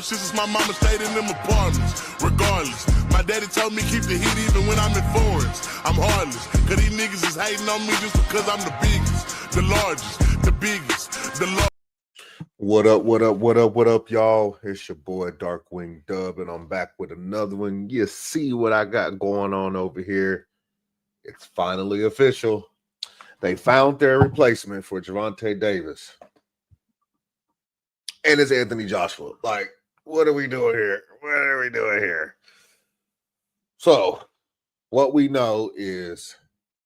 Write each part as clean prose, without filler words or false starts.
shit since my mama stayed in them apartments. Regardless, my daddy told me keep the heat even when I'm in foreigns. I'm heartless, cause these niggas is hating on me just because I'm the biggest, the largest, the biggest, the largest. What up, what up, what up, what up, y'all? It's your boy Darkwing Dub, and I'm back with another one. You see what I got going on over here. It's finally official. They found their replacement for Gervonta Davis. And it's Anthony Joshua. Like, what are we doing here? What are we doing here? So, what we know is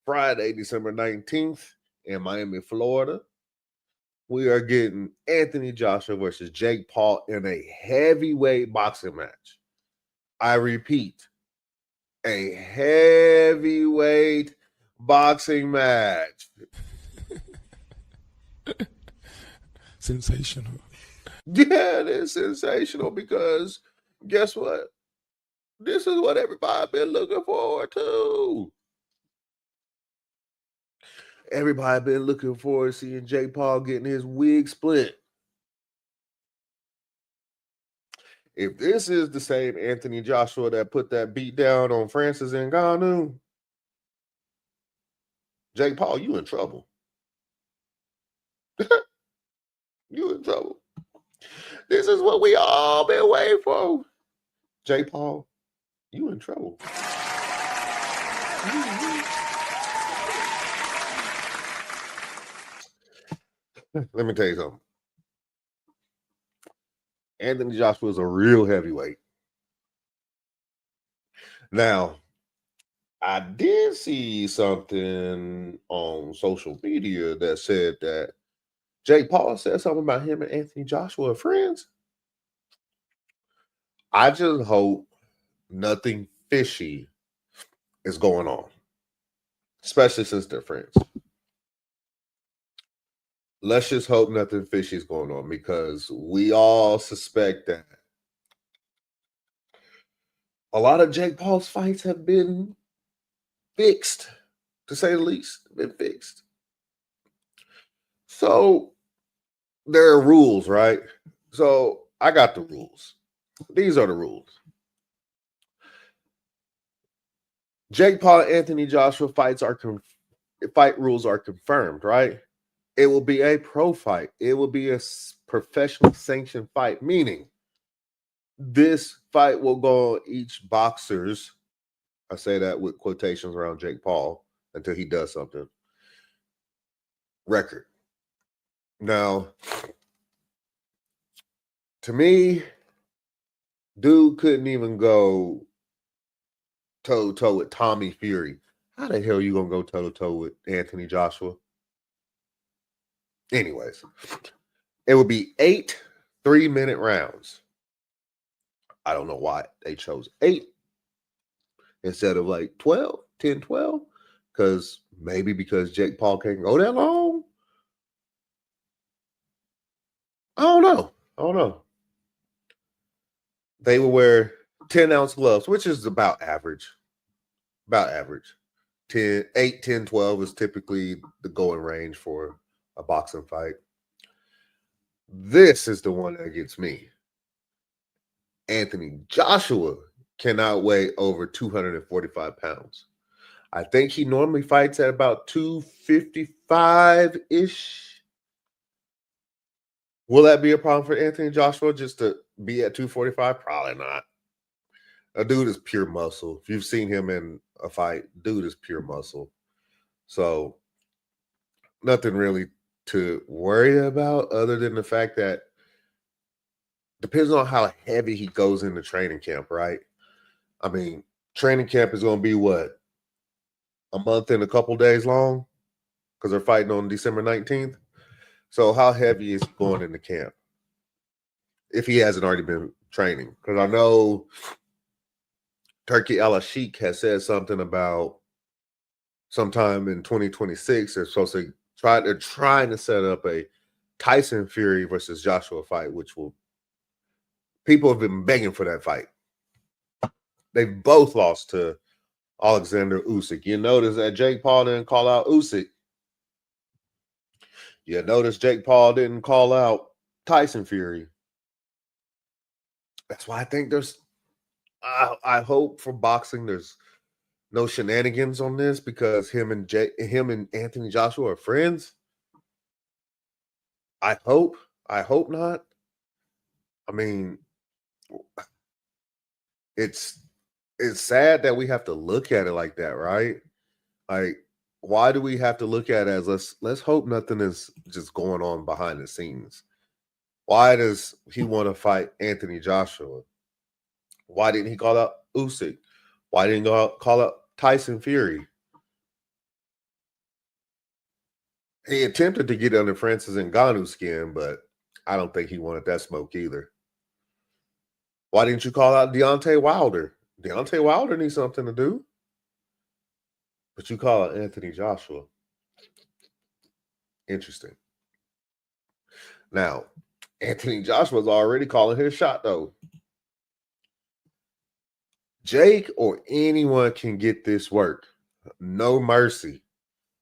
Friday, December 19th in Miami, Florida, we are getting Anthony Joshua versus Jake Paul in a heavyweight boxing match. I repeat, a heavyweight boxing match. Sensational. Yeah, it is sensational because guess what? This is what everybody been looking forward to. Everybody been looking forward to seeing Jake Paul getting his wig split. If this is the same Anthony Joshua that put that beat down on Francis Ngannou, Jake Paul, you in trouble. You in trouble. This is what we all been waiting for. Jake Paul, you in trouble. Let me tell you something. Anthony Joshua is a real heavyweight. Now, I did see something on social media that said that Jake Paul said something about him and Anthony Joshua are friends. I just hope nothing fishy is going on, especially since they're friends. Let's just hope nothing fishy is going on because we all suspect that a lot of Jake Paul's fights have been fixed, to say the least, been fixed. So there are rules, right? So I got the rules. These are the rules. Jake Paul and Anthony Joshua fight rules are confirmed, right? It will be a pro fight. It will be a professional sanctioned fight, meaning this fight will go on each boxer's, I say that with quotations around Jake Paul until he does something, record. Now, to me, dude couldn't even go toe-to-toe with Tommy Fury. How the hell are you going to go toe-to-toe with Anthony Joshua? Anyways, it would be 8 3-minute rounds. I don't know why they chose 8 instead of like 12, 10, 12. Because Jake Paul can't go that long. I don't know. They will wear 10-ounce gloves, which is about average. 8, 10, 12 is typically the going range for a boxing fight. This is the one that gets me. Anthony Joshua cannot weigh over 245 pounds. I think he normally fights at about 255-ish. Will that be a problem for Anthony Joshua just to be at 245? Probably not. A dude is pure muscle. If you've seen him in a fight, dude is pure muscle. So nothing really to worry about other than the fact that depends on how heavy he goes into training camp, right? I mean, training camp is going to be what? A month and a couple days long? Because they're fighting on December 19th. So how heavy is he going into camp? If he hasn't already been training. Because I know Turki Al-Sheikh has said something about sometime in 2026 they're trying to set up a Tyson Fury versus Joshua fight, which people have been begging for that fight. They've both lost to Alexander Usyk. You notice that Jake Paul didn't call out Usyk. You notice Jake Paul didn't call out Tyson Fury. That's why I think there's. I hope for boxing there's no shenanigans on this because him and Anthony Joshua are friends. I hope. I hope not. I mean, it's sad that we have to look at it like that, right? Like, why do we have to look at it as let's hope nothing is just going on behind the scenes? Why does he want to fight Anthony Joshua? Why didn't he call out Usyk? Why didn't he call out Tyson Fury? He attempted to get under Francis Ngannou's skin, but I don't think he wanted that smoke either. Why didn't you call out Deontay Wilder? Deontay Wilder needs something to do. But you call out Anthony Joshua. Interesting. Now, Anthony Joshua's already calling his shot, though. Jake or anyone can get this work. No mercy.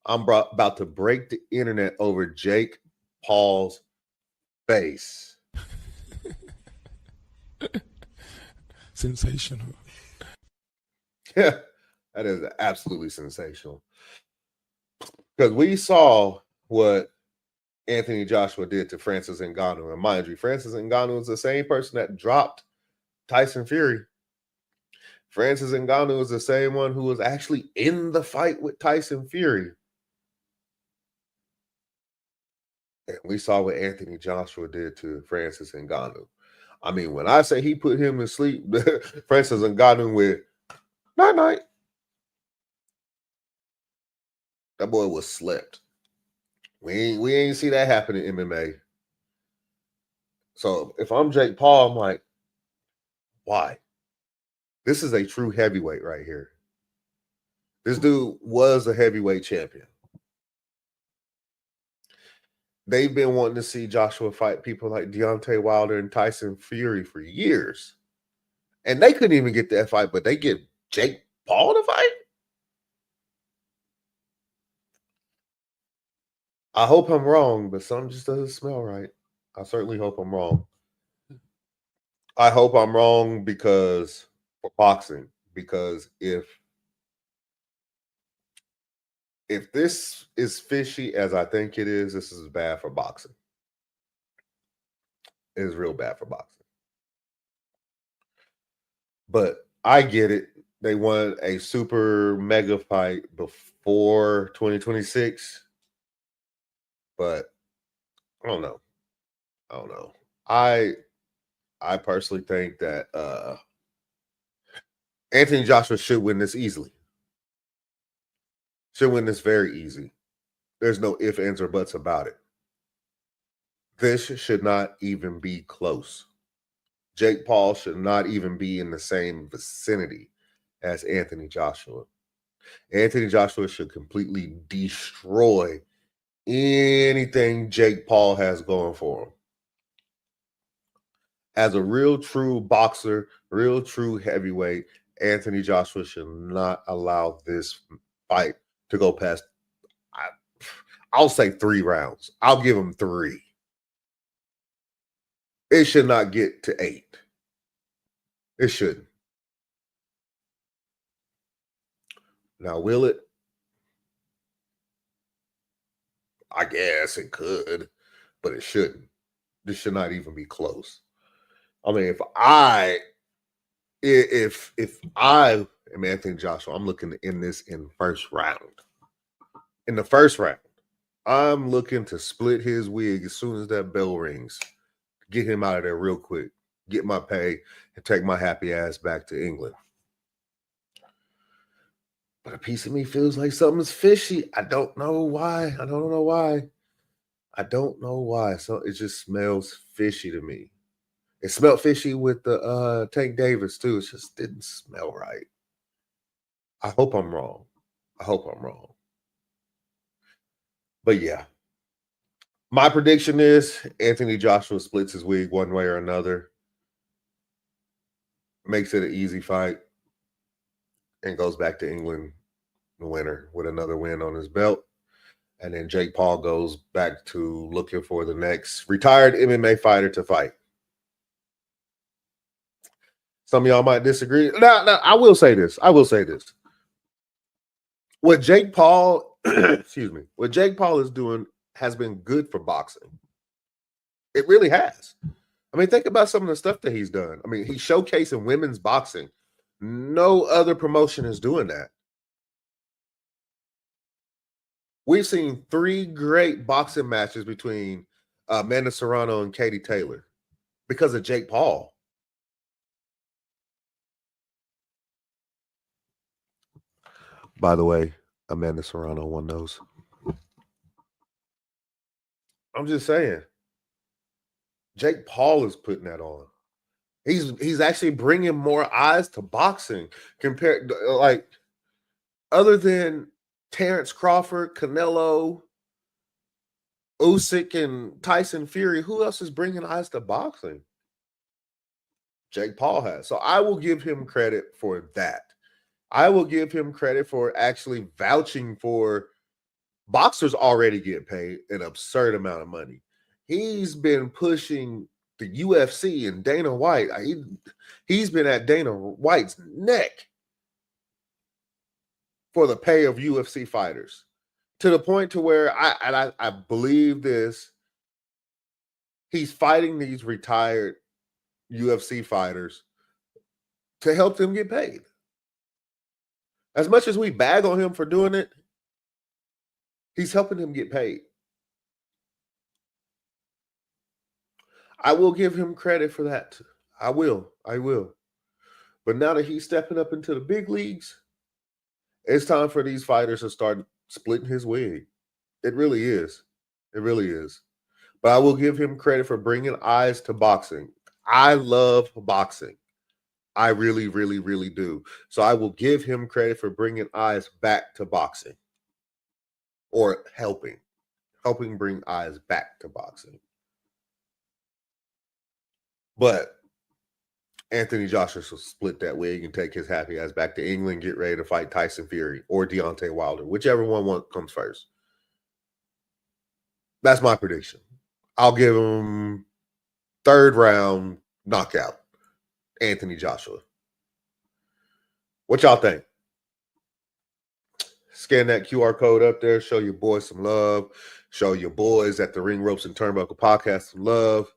I'm about to break the internet over Jake Paul's face. Sensational. Yeah, that is absolutely sensational. Because we saw what Anthony Joshua did to Francis Ngannou. And mind you, Francis Ngannou is the same person that dropped Tyson Fury. Francis Ngannou is the same one who was actually in the fight with Tyson Fury. And we saw what Anthony Joshua did to Francis Ngannou. I mean, when I say he put him to sleep, Francis Ngannou with night-night. That boy was slept. We ain't see that happen in MMA. So if I'm Jake Paul, I'm like, why? This is a true heavyweight right here. This dude was a heavyweight champion. They've been wanting to see Joshua fight people like Deontay Wilder and Tyson Fury for years. And they couldn't even get that fight, but they get Jake Paul to fight? I hope I'm wrong, but something just doesn't smell right. I certainly hope I'm wrong. I hope I'm wrong because for boxing, because if this is fishy as I think it is, this is bad for boxing. It is real bad for boxing. But I get it. They want a super mega fight before 2026. But I don't know. I personally think that Anthony Joshua should win this easily. Should win this very easy. There's no ifs, ands, or buts about it. This should not even be close. Jake Paul should not even be in the same vicinity as Anthony Joshua. Anthony Joshua should completely destroy anything Jake Paul has going for him. As a real true boxer, real true heavyweight, Anthony Joshua should not allow this fight to go past, I'll say 3 rounds. I'll give him 3. It should not get to 8. It shouldn't. Now, will it? I guess it could, but it shouldn't. This should not even be close. I mean, if I am Anthony Joshua, I'm looking to end this in first round. In the first round, I'm looking to split his wig as soon as that bell rings. Get him out of there real quick. Get my pay and take my happy ass back to England. But a piece of me feels like something's fishy. I don't know why. So it just smells fishy to me. It smelled fishy with the Tank Davis too. It just didn't smell right. I hope I'm wrong. But yeah. My prediction is Anthony Joshua splits his wig one way or another. Makes it an easy fight. And goes back to England, the winner, with another win on his belt. And then Jake Paul goes back to looking for the next retired MMA fighter to fight. Some of y'all might disagree. No, I will say this. What Jake Paul, excuse me, what Jake Paul is doing has been good for boxing. It really has. I mean, think about some of the stuff that he's done. I mean, he's showcasing women's boxing. No other promotion is doing that. We've seen 3 great boxing matches between Amanda Serrano and Katie Taylor because of Jake Paul. By the way, Amanda Serrano won those. I'm just saying. Jake Paul is putting that on. He's actually bringing more eyes to boxing compared, like, other than Terrence Crawford, Canelo, Usyk, and Tyson Fury. Who else is bringing eyes to boxing? Jake Paul has. So I will give him credit for that. I will give him credit for actually vouching for boxers already get paid an absurd amount of money. He's been pushing the UFC and Dana White. He's been at Dana White's neck for the pay of UFC fighters, to the point to where I believe this. He's fighting these retired UFC fighters to help them get paid. As much as we bag on him for doing it, he's helping them get paid. I will give him credit for that. I will. But now that he's stepping up into the big leagues, it's time for these fighters to start splitting his wig. It really is. But I will give him credit for bringing eyes to boxing. I love boxing. I really, really, really do. So I will give him credit for bringing eyes back to boxing, or helping bring eyes back to boxing. But Anthony Joshua will split that wig and take his happy ass back to England, get ready to fight Tyson Fury or Deontay Wilder, whichever one comes first. That's my prediction. I'll give him 3rd round knockout, Anthony Joshua. What y'all think? Scan that QR code up there. Show your boys some love. Show your boys at the Ring Ropes and Turnbuckle podcast some love.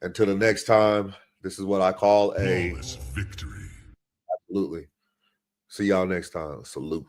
Until the next time, this is what I call a flawless victory. Absolutely. See y'all next time. Salute.